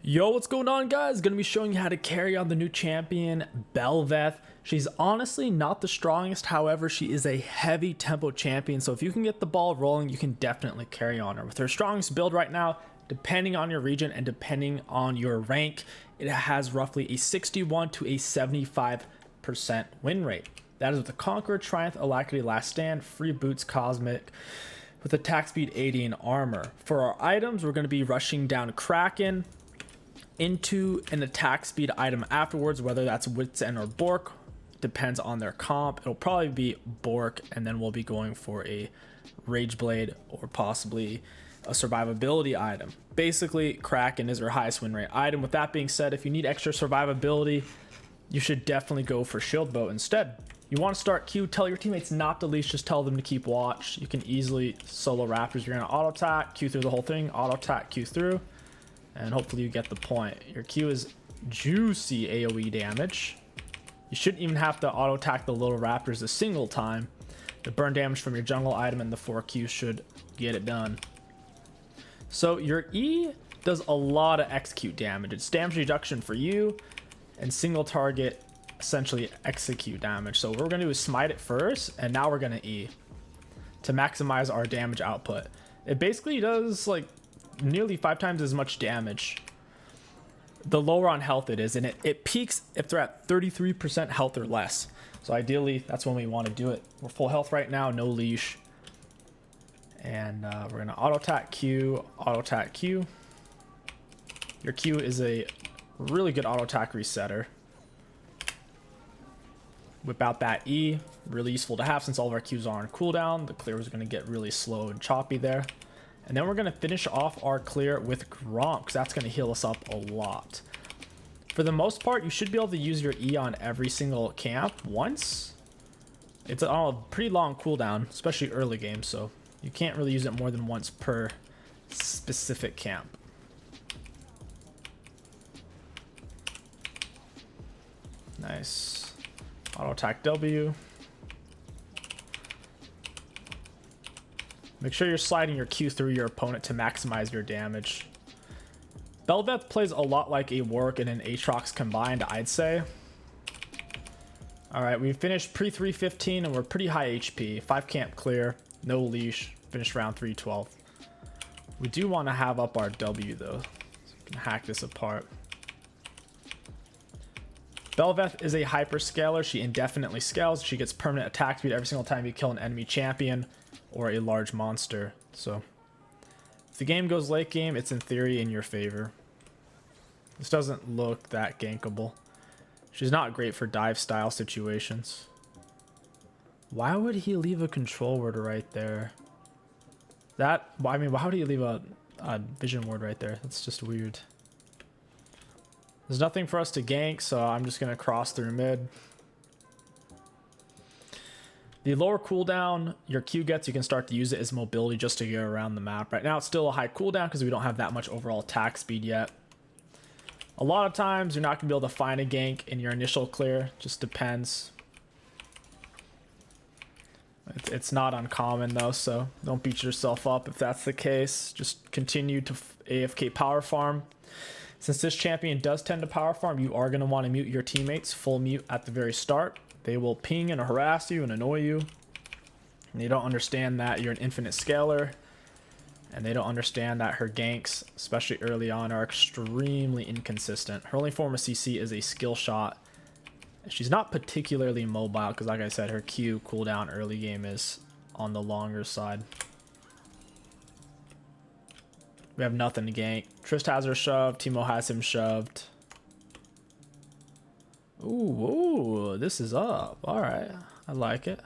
Yo, what's going on, guys? Gonna be showing you how to carry on the new champion, Bel'Veth. She's honestly not the strongest, however, she is a heavy tempo champion, so if you can get the ball rolling, you can definitely carry on her. With her strongest build right now, depending on your region and depending on your rank, it has roughly a 61 to a 75% win rate. That is with the Conqueror, Triumph, Alacrity, Last Stand, Free Boots, Cosmic, with attack speed 80 and armor. For our items, we're going to be rushing down Kraken into an attack speed item afterwards, whether that's Wits End or Bork, depends on their comp. It'll probably be Bork, and then we'll be going for a Rage Blade or possibly a survivability item. Basically, Kraken is our highest win rate item. With that being said, if you need extra survivability, you should definitely go for Shield Bow instead. You want to start Q, tell your teammates not to leash, just tell them to keep watch. You can easily solo Raptors. You're going to auto attack, Q through the whole thing, auto attack, Q through, and hopefully you get the point. Your Q is juicy AoE damage. You shouldn't even have to auto attack the little Raptors a single time. The burn damage from your jungle item and the 4Q should get it done. So your E does a lot of execute damage. It's damage reduction for you and single target essentially execute damage. So what we're going to do is smite it first, and now we're going to E to maximize our damage output. It basically does like nearly 5 times as much damage the lower on health it is, and it peaks if they're at 33% health or less. So ideally that's when we want to do it. We're full health right now, no leash, and we're gonna auto attack Q, auto attack Q. Your Q is a really good auto attack resetter. Whip out that E, really useful to have since all of our Qs are on cooldown. The clear is going to get really slow and choppy there. And then we're going to finish off our clear with Grom, because that's going to heal us up a lot. For the most part, you should be able to use your E on every single camp once. It's on a pretty long cooldown, especially early game, so you can't really use it more than once per specific camp. Nice. Auto attack W. Make sure you're sliding your Q through your opponent to maximize your damage. Bel'Veth plays a lot like a Warwick and an Aatrox combined, I'd say. Alright, we finished pre-315 and we're pretty high HP. 5 camp clear, no leash, finished round 312. We do want to have up our W though, so we can hack this apart. Bel'Veth is a hyperscaler. She indefinitely scales. She gets permanent attack speed every single time you kill an enemy champion or a large monster. So if the game goes late game, it's in theory in your favor. This doesn't look that gankable. She's not great for dive style situations. Why would he leave a control word right there? I mean, why would he leave a vision word right there? That's just weird. There's nothing for us to gank, so I'm just going to cross through mid. The lower cooldown your Q gets, you can start to use it as mobility just to get around the map. Right now it's still a high cooldown because we don't have that much overall attack speed yet. A lot of times you're not going to be able to find a gank in your initial clear. Just depends. It's not uncommon though, so don't beat yourself up if that's the case. Just continue to AFK power farm. Since this champion does tend to power farm, you are going to want to mute your teammates. Full mute at the very start. They will ping and harass you and annoy you. And they don't understand that you're an infinite scaler. And they don't understand that her ganks, especially early on, are extremely inconsistent. Her only form of CC is a skill shot. She's not particularly mobile because, like I said, her Q cooldown early game is on the longer side. We have nothing to gank. Trist has her shoved. Teemo has him shoved. Ooh, this is up. All right, I like it.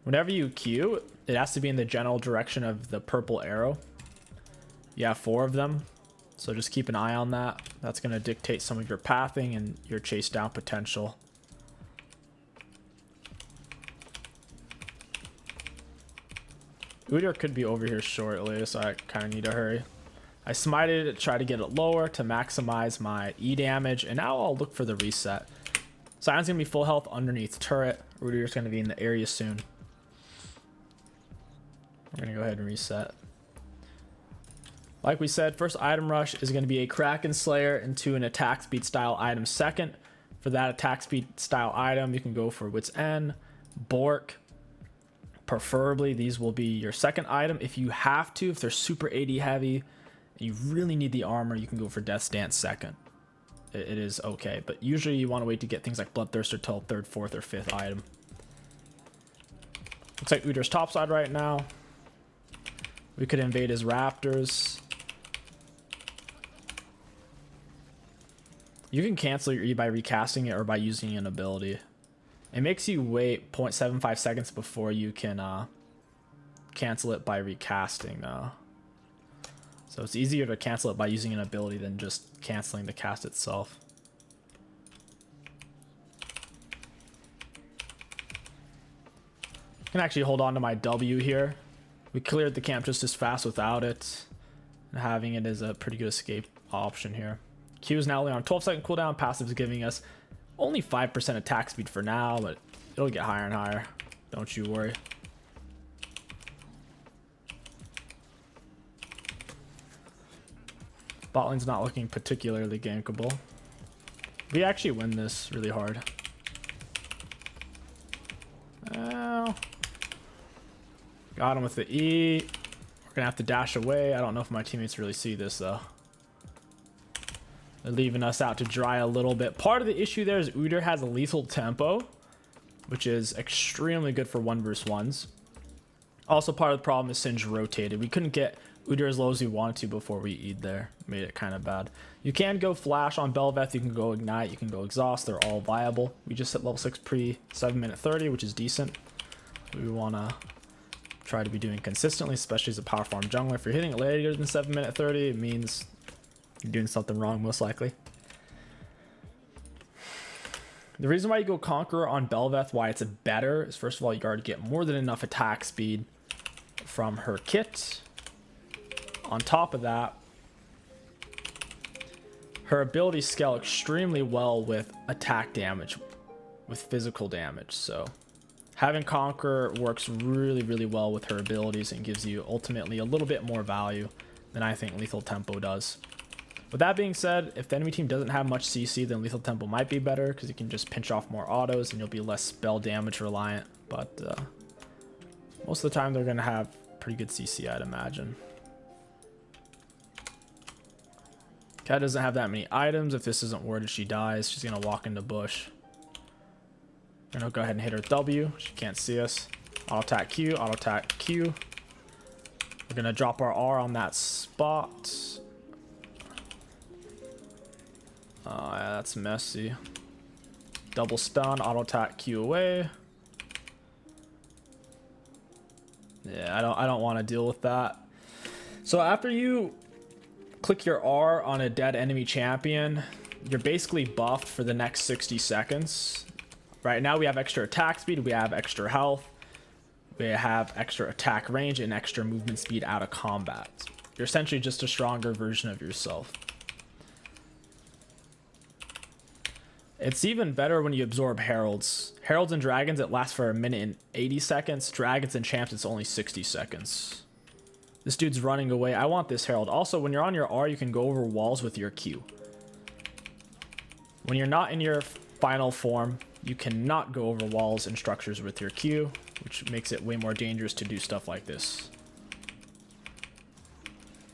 Whenever you Q, it has to be in the general direction of the purple arrow. You have 4 of them, so just keep an eye on that. That's going to dictate some of your pathing and your chase down potential. Udyr could be over here shortly, so I kind of need to hurry. I smited it, try to get it lower to maximize my E damage, and now I'll look for the reset. Sion's going to be full health underneath turret. Udyr's going to be in the area soon. We're going to go ahead and reset. Like we said, first item rush is going to be a Kraken Slayer into an attack speed style item second. For that attack speed style item, you can go for Wit's End, Bork. Preferably, these will be your second item. If you have to, if they're super AD heavy, and you really need the armor, you can go for Death's Dance second. It is okay, but usually you want to wait to get things like Bloodthirster till third, fourth, or fifth item. Looks like 𝐒𝐻𝐿's topside right now. We could invade his Raptors. You can cancel your E by recasting it or by using an ability. It makes you wait 0.75 seconds before you can cancel it by recasting. So it's easier to cancel it by using an ability than just canceling the cast itself. I can actually hold on to my W here. We cleared the camp just as fast without it. And having it is a pretty good escape option here. Q is now only on 12-second cooldown. Passive is giving us only 5% attack speed for now, but it'll get higher and higher. Don't you worry. Bot lane's not looking particularly gankable. We actually win this really hard. Oh. Got him with the E. We're gonna have to dash away. I don't know if my teammates really see this though. They're leaving us out to dry a little bit. Part of the issue there is 𝐒𝐻𝐿 has a lethal tempo, which is extremely good for 1v1s. Also, part of the problem is Singe rotated. We couldn't get 𝐒𝐻𝐿 as low as we wanted to before we E'd there. Made it kind of bad. You can go flash on Bel'Veth. You can go ignite. You can go exhaust. They're all viable. We just hit level 6 pre 7-minute 30, which is decent. We want to try to be doing consistently, especially as a power farm jungler. If you're hitting it later than 7-minute 30, it means you're doing something wrong, most likely. The reason why you go Conqueror on Bel'Veth, why it's better, is first of all, you already get more than enough attack speed from her kit. On top of that, her abilities scale extremely well with attack damage, with physical damage. So having Conqueror works really, really well with her abilities and gives you ultimately a little bit more value than I think Lethal Tempo does. With that being said, if the enemy team doesn't have much CC, then Lethal Tempo might be better because you can just pinch off more autos and you'll be less spell damage reliant. But most of the time, they're going to have pretty good CC, I'd imagine. Cat doesn't have that many items. If this isn't worded, she dies. She's going to walk into bush. We're going to go ahead and hit her W. She can't see us. Auto attack Q, auto attack Q. We're going to drop our R on that spot. Oh, yeah, that's messy. Double stun, auto attack Q away. Yeah, I don't want to deal with that. So after you click your R on a dead enemy champion, you're basically buffed for the next 60 seconds. Right now we have extra attack speed, we have extra health, we have extra attack range, and extra movement speed out of combat. You're essentially just a stronger version of yourself. It's even better when you absorb heralds. Heralds and dragons, it lasts for 1 minute and 80 seconds. Dragons and champs, it's only 60 seconds. This dude's running away. I want this herald. Also, when you're on your R, you can go over walls with your Q. When you're not in your final form, you cannot go over walls and structures with your Q, which makes it way more dangerous to do stuff like this.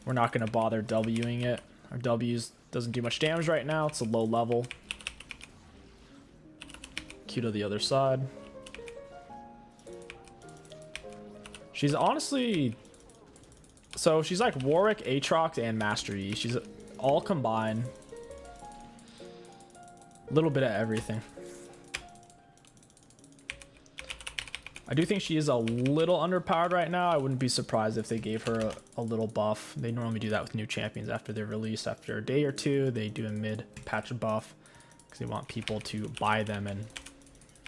We're not going to bother Wing it. Our W's doesn't do much damage right now. It's a low level. Q to the other side. She's honestly... So she's like Warwick, Aatrox, and Master Yi. She's all combined. A little bit of everything. I do think she is a little underpowered right now. I wouldn't be surprised if they gave her a little buff. They normally do that with new champions after they're released. After a day or two, they do a mid-patch buff because they want people to buy them and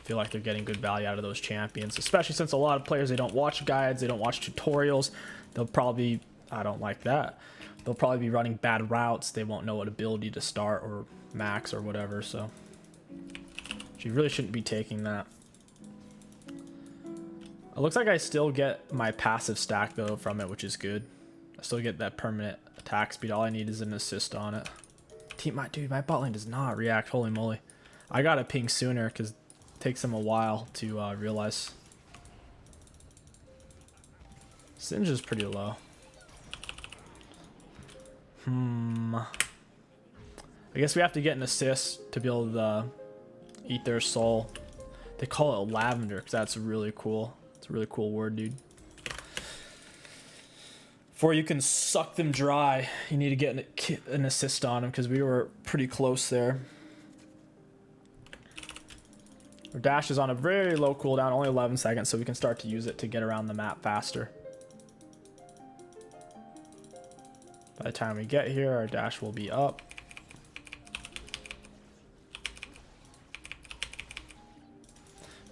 feel like they're getting good value out of those champions, especially since a lot of players, they don't watch guides, they don't watch tutorials. They'll probably, I don't like that. They'll probably be running bad routes. They won't know what ability to start or max or whatever. So she really shouldn't be taking that. It looks like I still get my passive stack though from it, which is good. I still get that permanent attack speed. All I need is an assist on it. Dude, my bot lane does not react. Holy moly. I gotta ping sooner because it takes them a while to realize. Singe is pretty low. I guess we have to get an assist to be able to eat their soul. They call it lavender because that's really cool. It's a really cool word, dude. Before you can suck them dry, you need to get an assist on them because we were pretty close there. Our dash is on a very low cooldown, only 11 seconds, so we can start to use it to get around the map faster. By the time we get here, our dash will be up.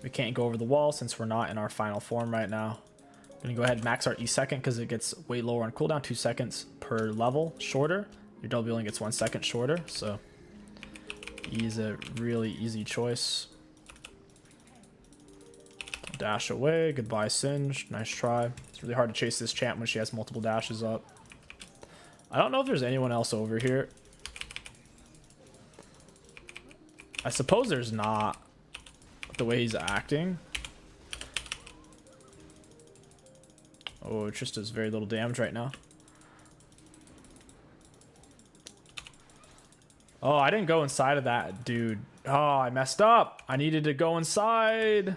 We can't go over the wall since we're not in our final form right now. I'm gonna go ahead and max our E2 because it gets way lower on cooldown, 2 seconds per level shorter. Your W only gets 1 second shorter, so E is a really easy choice. Dash away, goodbye Singe, nice try. It's really hard to chase this champ when she has multiple dashes up. I don't know if there's anyone else over here. I suppose there's not, the way he's acting. Oh, Trista does very little damage right now. Oh, I didn't go inside of that, dude. Oh, I messed up. I needed to go inside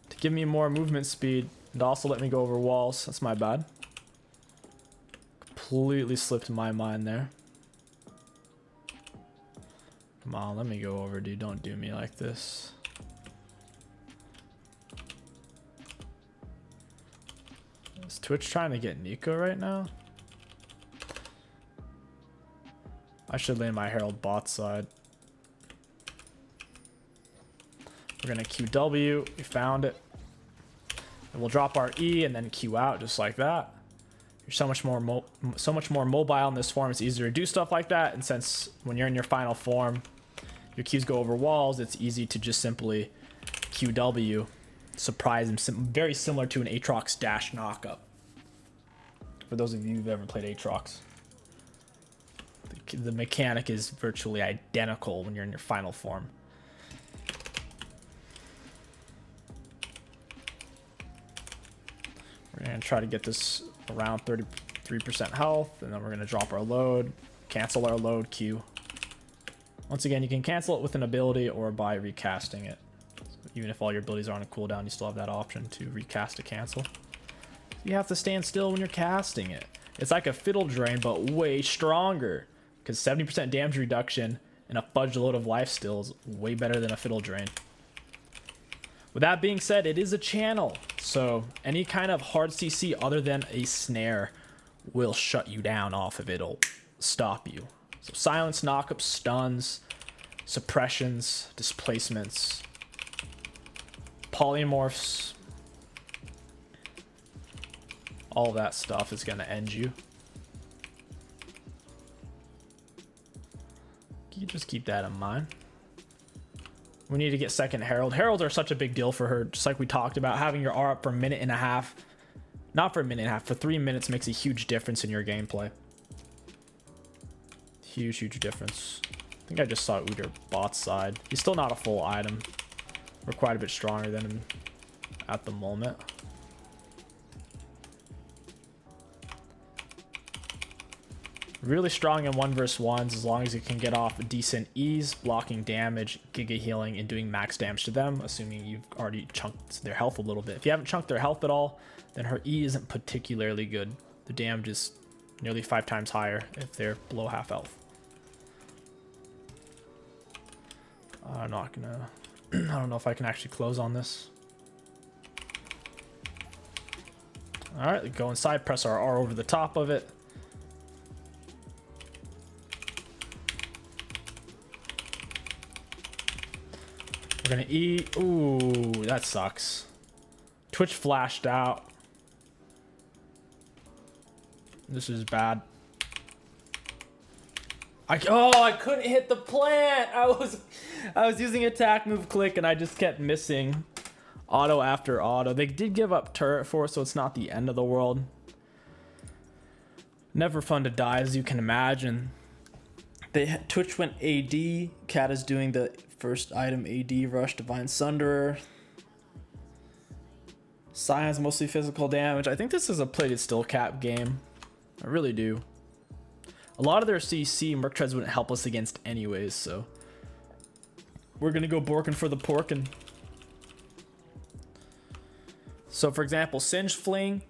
to give me more movement speed and also let me go over walls. That's my bad. Completely slipped my mind there. Come on, let me go over, dude. Don't do me like this. Is Twitch trying to get Nico right now? I should lane my Herald bot side. We're gonna QW. We found it. And we'll drop our E and then Q out just like that. You're so much more mobile in this form. It's easier to do stuff like that. And since when you're in your final form, your Qs go over walls, it's easy to just simply QW. Surprise him. Very similar to an Aatrox dash knockup. For those of you who've ever played Aatrox. The mechanic is virtually identical when you're in your final form. We're going to try to get this around 33% health, and then we're going to drop our load, cancel our load, Q. Once again, you can cancel it with an ability or by recasting it. So even if all your abilities are on a cooldown, you still have that option to recast to cancel. You have to stand still when you're casting it. It's like a Fiddle Drain, but way stronger. Because 70% damage reduction and a fudge load of life steal is way better than a Fiddle Drain. With that being said, it is a channel. So any kind of hard CC other than a snare will shut you down off of it. It'll stop you. So silence, knockups, stuns, suppressions, displacements, polymorphs. All that stuff is going to end you. You just keep that in mind. We need to get second Herald. Heralds are such a big deal for her. Just like we talked about, having your R up for a minute and a half. Not for a minute and a half. For 3 minutes makes a huge difference in your gameplay. Huge, huge difference. I think I just saw Udyr bot side. He's still not a full item. We're quite a bit stronger than him at the moment. Really strong in 1v1s as long as you can get off decent ease, blocking damage, giga healing, and doing max damage to them, assuming you've already chunked their health a little bit. If you haven't chunked their health at all, then her E isn't particularly good. The damage is nearly 5 times higher if they're below half health. I'm not gonna... I don't know if I can actually close on this. Alright, go inside, press our R over the top of it. We're gonna E. Ooh, that sucks. Twitch flashed out. This is bad. I couldn't hit the plant. I was using attack move click and I just kept missing. Auto after auto. They did give up turret force, so it's not the end of the world. Never fun to die, as you can imagine. Twitch went AD. Cat is doing the first item AD rush. Divine Sunderer. Scion's mostly physical damage. I think this is a plated still cap game. I really do. A lot of their CC Merc Treads wouldn't help us against anyways, so we're gonna go Borkin for the Porkin. So for example, Singe Fling,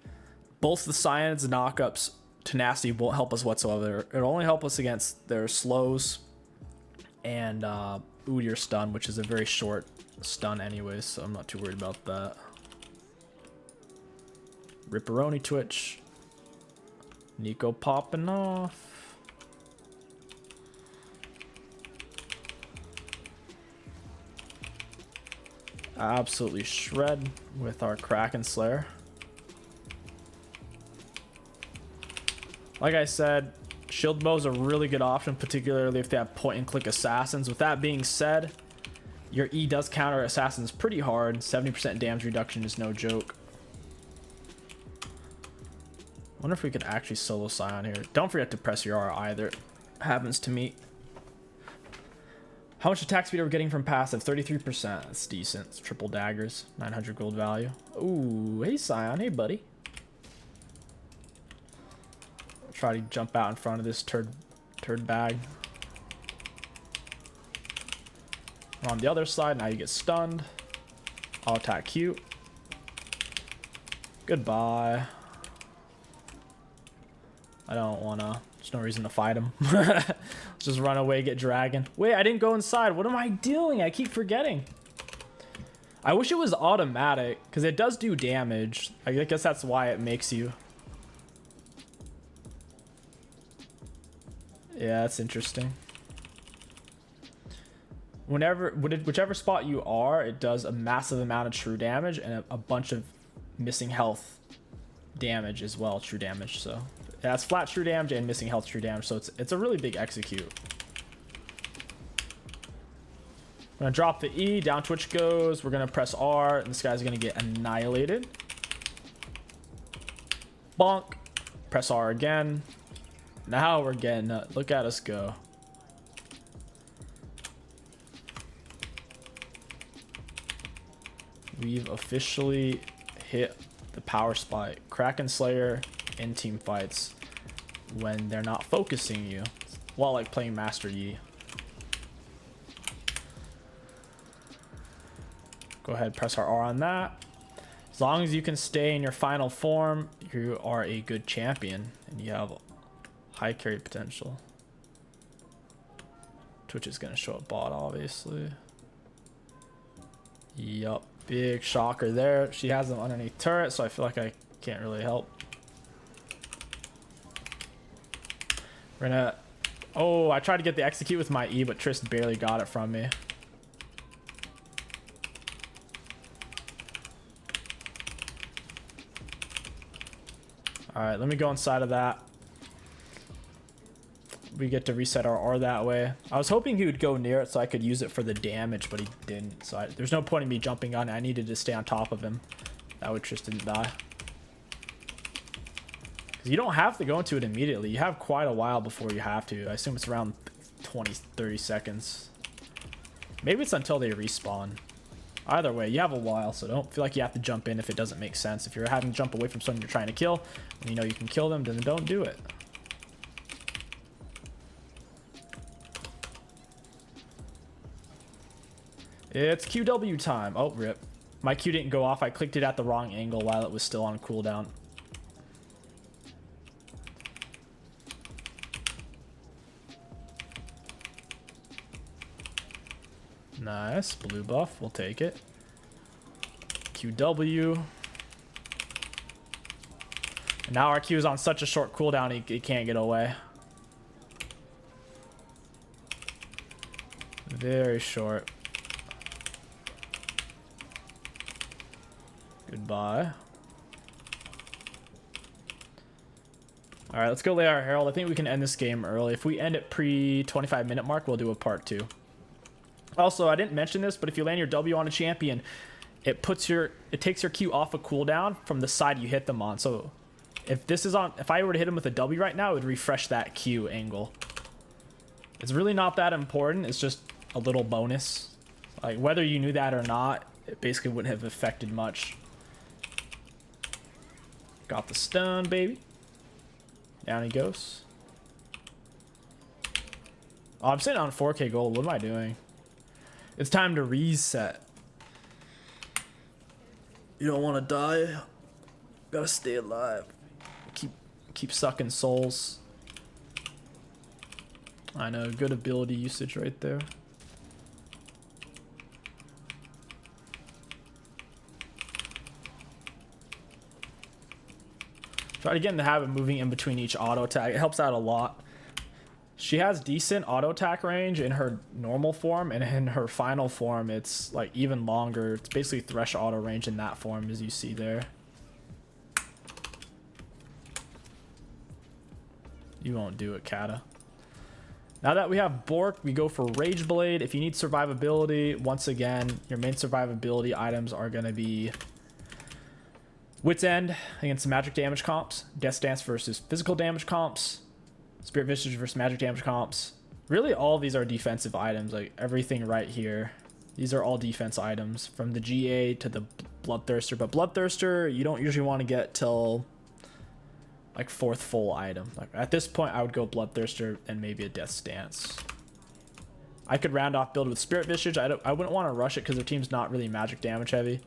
both the Scions and knockups, Tenacity won't help us whatsoever. It'll only help us against their slows and Udyr stun, which is a very short stun anyways, so I'm not too worried about that. Ripperoni Twitch. Nico popping off. Absolutely shred with our Kraken Slayer. Like I said, shield bow is a really good option, particularly if they have point and click assassins. With that being said, your E does counter assassins pretty hard. 70% damage reduction is no joke. Wonder if we could actually solo Scion here. Don't forget to press your R either. Happens to me. How much attack speed are we getting from passive? 33%. That's decent. It's triple daggers. 900 gold value. Ooh, hey Scion. Hey buddy. Try to jump out in front of this turd bag. On the other side, now you get stunned. I'll attack Q. Goodbye. I don't wanna. There's no reason to fight him. Let's just run away, get dragon. Wait, I didn't go inside. What am I doing? I keep forgetting. I wish it was automatic, because it does do damage. I guess that's why it makes you. Yeah, that's interesting. Whichever spot you are, it does a massive amount of true damage and a bunch of missing health damage as well, true damage. So it has flat true damage and missing health true damage, so it's a really big execute. I'm gonna drop the E, down Twitch goes, we're gonna press R, and this guy's gonna get annihilated. Bonk. Press R again. Now we're getting look at us go. We've officially hit the power spike. Kraken Slayer in team fights when they're not focusing you. Well, like playing Master Yi. Go ahead, press our R on that. As long as you can stay in your final form, you are a good champion and you have high carry potential. Twitch is gonna show up bot, obviously. Yup, big shocker there. She has them underneath turret, so I feel like I can't really help. We're gonna. Oh, I tried to get the execute with my E, but Trist barely got it from me. All right, let me go inside of that. We get to reset our R that way. I was hoping he would go near it so I could use it for the damage, but he didn't. So there's no point in me jumping on it. I needed to stay on top of him. That way Trist didn't die. Because you don't have to go into it immediately. You have quite a while before you have to. I assume it's around 20, 30 seconds. Maybe it's until they respawn. Either way, you have a while, so don't feel like you have to jump in if it doesn't make sense. If you're having to jump away from someone you're trying to kill, and you know you can kill them, then don't do it. It's QW time. Oh, rip. My Q didn't go off. I clicked it at the wrong angle while it was still on cooldown. Nice. Blue buff. We'll take it. QW. And now our Q is on such a short cooldown, he can't get away. Very short. Goodbye. All right, let's go lay our Herald. I think we can end this game early. If we end it pre 25-minute mark, we'll do a part 2. Also, I didn't mention this, but if you land your W on a champion it takes your Q off a cooldown from the side you hit them on. So if I were to hit him with a W right now, it would refresh that Q angle. It's really not that important. It's just a little bonus. Like, whether you knew that or not, it basically wouldn't have affected much. Got the stun, baby. Down he goes. Oh, I'm sitting on 4K gold. What am I doing? It's time to reset. You don't want to die. Gotta stay alive. Keep sucking souls. I know, good ability usage right there. Try to get in the habit of moving in between each auto attack. It helps out a lot. She has decent auto attack range in her normal form, and in her final form it's like even longer. It's basically thresh auto range in that form, as you see there. You won't do it, Kata. Now that we have Bork, we go for Rage Blade. If you need survivability, once again, your main survivability items are going to be Wit's End against magic damage comps, Death Dance versus physical damage comps, Spirit Visage versus magic damage comps. Really, all of these are defensive items, like everything right here. These are all defense items, from the GA to the Bloodthirster. But Bloodthirster, you don't usually want to get till like 4th full item. Like at this point, I would go Bloodthirster and maybe a Death Stance. I could round off build with Spirit Visage. I wouldn't want to rush it because their team's not really magic damage heavy.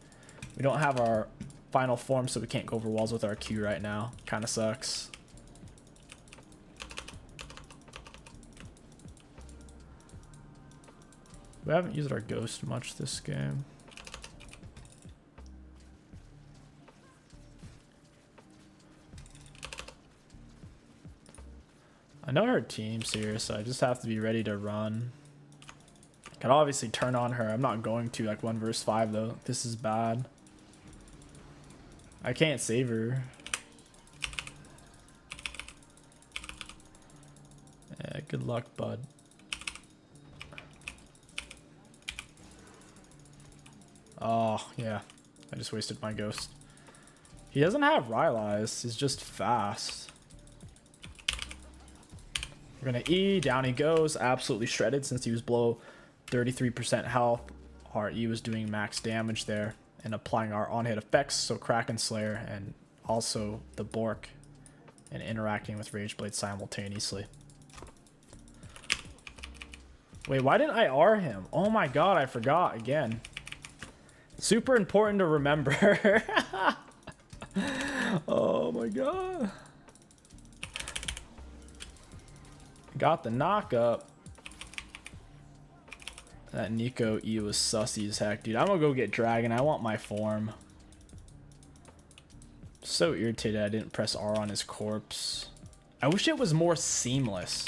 We don't have our final form, so we can't go over walls with our Q right now. Kind of sucks. We haven't used our Ghost much this game. I know her team's here, so I just have to be ready to run. I can obviously turn on her. I'm not going to, like 1 versus 5 though. This is bad. I can't save her. Yeah, good luck, bud. Oh, yeah. I just wasted my Ghost. He doesn't have Rylai's. He's just fast. We're going to E. Down he goes. Absolutely shredded since he was below 33% health. Our E was doing max damage there and applying our on-hit effects. So Kraken Slayer and also the Bork, and interacting with Rage Blade simultaneously. Wait, why didn't I R him? Oh my god, I forgot again. Super important to remember. Oh my god. Got the knock up. That Nico E was sussy as heck, dude. I'm gonna go get Dragon. I want my form. So irritated I didn't press R on his corpse. I wish it was more seamless.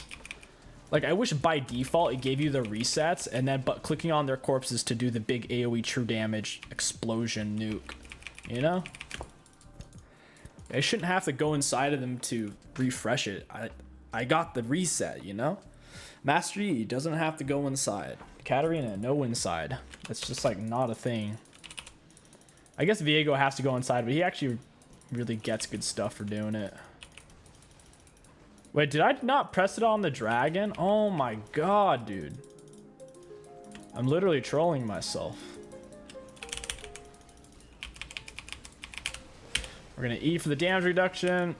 Like, I wish by default it gave you the resets, and then but clicking on their corpses to do the big AoE true damage explosion nuke. You know? I shouldn't have to go inside of them to refresh it. I got the reset, you know? Master Yi doesn't have to go inside. Katarina, no inside. That's just like not a thing. I guess Viego has to go inside, but he actually really gets good stuff for doing it. Wait, did I not press it on the dragon? Oh my god, dude. I'm literally trolling myself. We're gonna E for the damage reduction.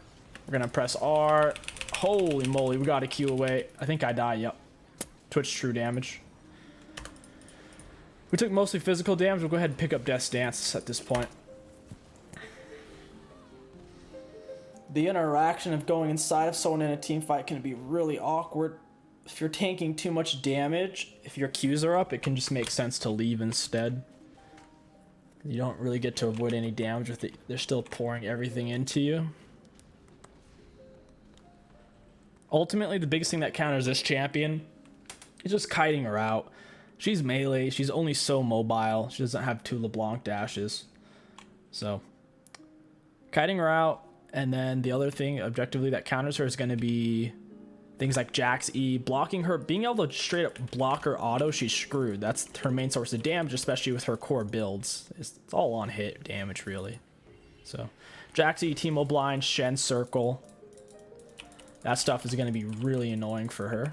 We're gonna press R. Holy moly, we got a Q away. I think I die, yep. Twitch true damage. We took mostly physical damage. We'll go ahead and pick up Death Stance at this point. The interaction of going inside of someone in a team fight can be really awkward. If you're tanking too much damage, if your Qs are up, it can just make sense to leave instead. You don't really get to avoid any damage with it. They're still pouring everything into you. Ultimately, the biggest thing that counters this champion is just kiting her out. She's melee. She's only so mobile. She doesn't have 2 LeBlanc dashes. So, kiting her out. And then the other thing, objectively, that counters her is going to be Things like Jack's E, blocking her, being able to straight up block her auto, she's screwed. That's her main source of damage, especially with her core builds. It's all on hit damage, really. So, Jack's E, Teemo Blind, Shen Circle. That stuff is going to be really annoying for her.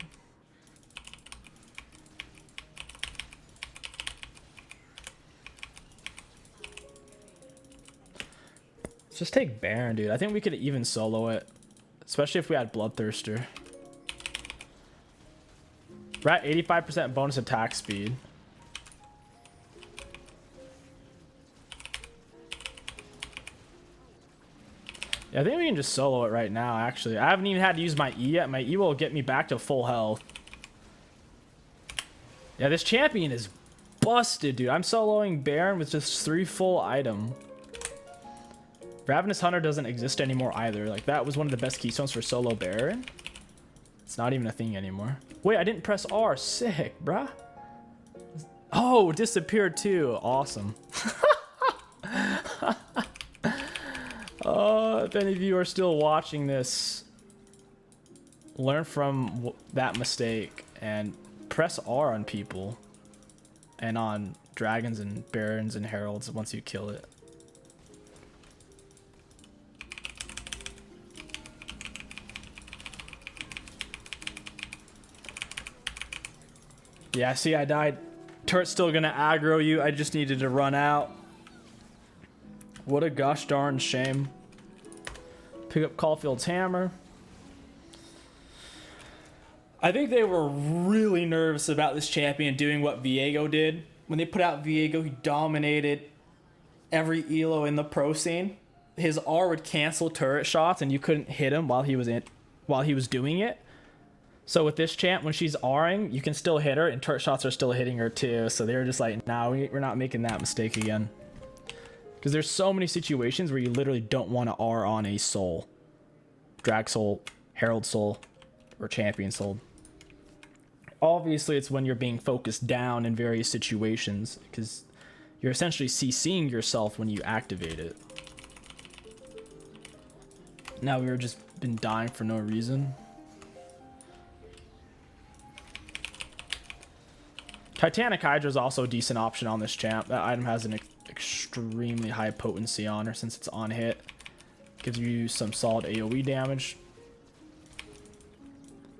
Let's just take Baron, dude. I think we could even solo it, especially if we had Bloodthirster. We're at 85% bonus attack speed. Yeah, I think we can just solo it right now, actually. I haven't even had to use my E yet. My E will get me back to full health. Yeah, this champion is busted, dude. I'm soloing Baron with just 3 full items. Ravenous Hunter doesn't exist anymore either. Like, that was one of the best keystones for solo Baron. It's not even a thing anymore. Wait, I didn't press R. Sick, bruh. Oh, it disappeared too. Awesome. If any of you are still watching this, learn from that mistake and press R on people and on dragons and barons and heralds once you kill it. Yeah, see, I died. Turret's still gonna aggro you. I just needed to run out. What a gosh darn shame. Pick up Caulfield's hammer. I think they were really nervous about this champion doing what Viego did. When they put out Viego, he dominated every elo in the pro scene. His R would cancel turret shots and you couldn't hit him while he was doing it. So with this champ, when she's R'ing, you can still hit her, and turret shots are still hitting her too. So they were just like, nah, we're not making that mistake again. Because there's so many situations where you literally don't want to R on a soul. Drag soul, herald soul, or champion soul. Obviously, it's when you're being focused down in various situations, because you're essentially CCing yourself when you activate it. Now we were just been dying for no reason. Titanic Hydra is also a decent option on this champ. That item has an extremely high potency on her since it's on hit. Gives you some solid AoE damage.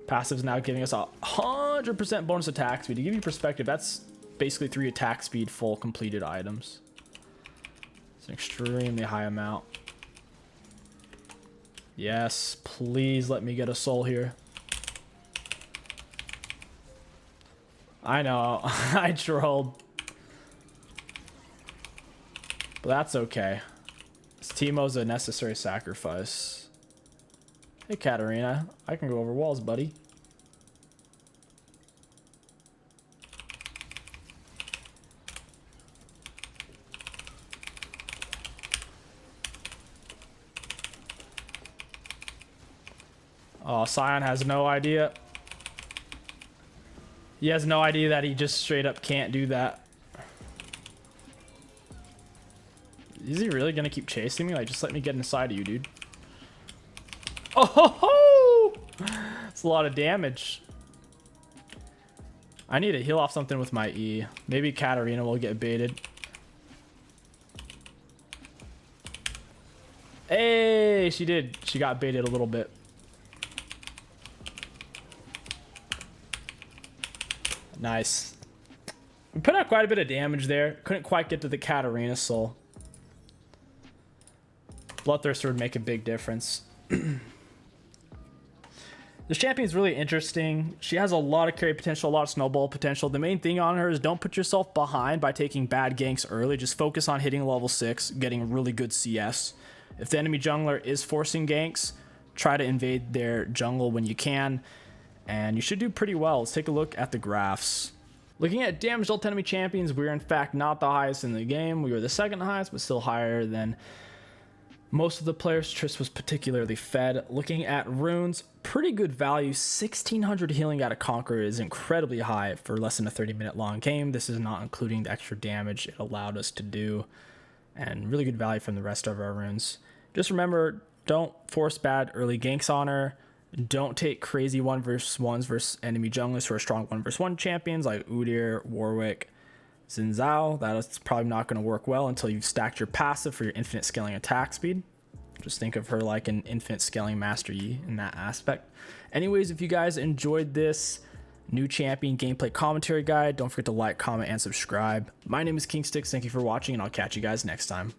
Passive's now giving us 100% bonus attack speed. To give you perspective, that's basically 3 attack speed full completed items. It's an extremely high amount. Yes, please let me get a soul here. I know, I trolled. But that's okay. Teemo's a necessary sacrifice. Hey, Katarina. I can go over walls, buddy. Oh, Sion has no idea. He has no idea that he just straight up can't do that. Is he really gonna keep chasing me? Like, just let me get inside of you, dude. Oh ho ho! It's a lot of damage. I need to heal off something with my E. Maybe Katarina will get baited. Hey, she did. She got baited a little bit. Nice. We put out quite a bit of damage there. Couldn't quite get to the Katarina soul. Bloodthirster would make a big difference. This champion is really interesting. She has a lot of carry potential, a lot of snowball potential. The main thing on her is don't put yourself behind by taking bad ganks early. Just focus on hitting level 6, getting really good CS. If the enemy jungler is forcing ganks, try to invade their jungle when you can. And you should do pretty well. Let's take a look at the graphs. Looking at damage dealt to enemy champions, we're in fact not the highest in the game. We were the second highest, but still higher than most of the players. Triss was particularly fed. Looking at runes, pretty good value. 1600 healing out of Conqueror is incredibly high for less than a 30-minute long game. This is not including the extra damage it allowed us to do. And really good value from the rest of our runes. Just remember, don't force bad early ganks on her. Don't take crazy 1v1s versus enemy junglers who are strong 1v1 champions like Udyr, Warwick, Xin Zhao. That's probably not going to work well until you've stacked your passive for your infinite scaling attack speed. Just think of her like an infinite scaling Master Yi in that aspect. Anyways, if you guys enjoyed this new champion gameplay commentary guide, don't forget to like, comment, and subscribe. My name is 𝐒𝐂𝐋𝐒. Thank you for watching, and I'll catch you guys next time.